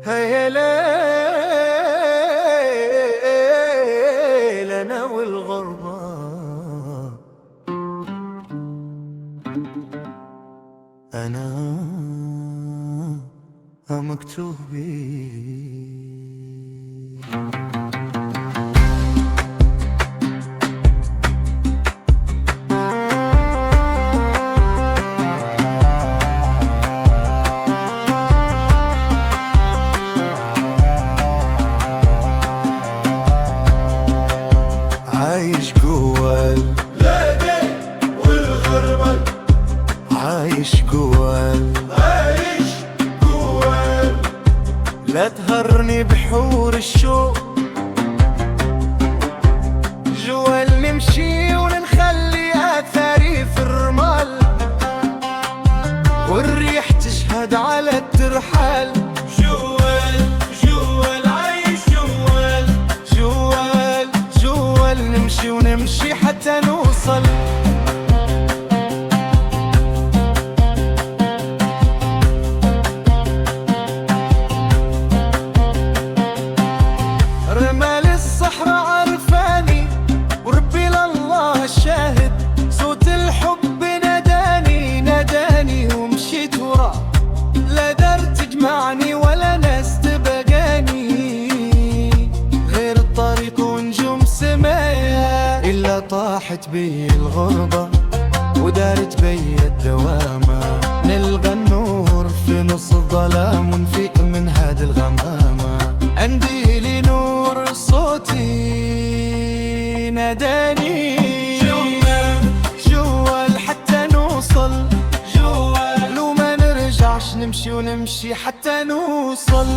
هيا ليل أنا والغربة أنا مكتوبي. عايش جوا البلاد والغربة، عايش جوا لا تهرني بحور الشوق، جوال نمشي ونخلي آثاري في الرمال، والريح تشهد على الترحال. جوال عايش جوال نمشي ونمشي حتى نوصل. رمال الصحراء عرفاني وربي لله الشاهد، صوت الحب ناداني ومشيت وراه، لا دار تجمعني ولا ناس تبقاني، غير الطريق ونجوم سمايا. إلا طاحت بي الغربة ودارت بي الدوامة، نلقى النور في نص الظلام ونفيق من هاد الغمامة. عندي لي نور صوتي ناداني، جوال حتى نوصل، جوال وما نرجعش نمشي ونمشي حتى نوصل.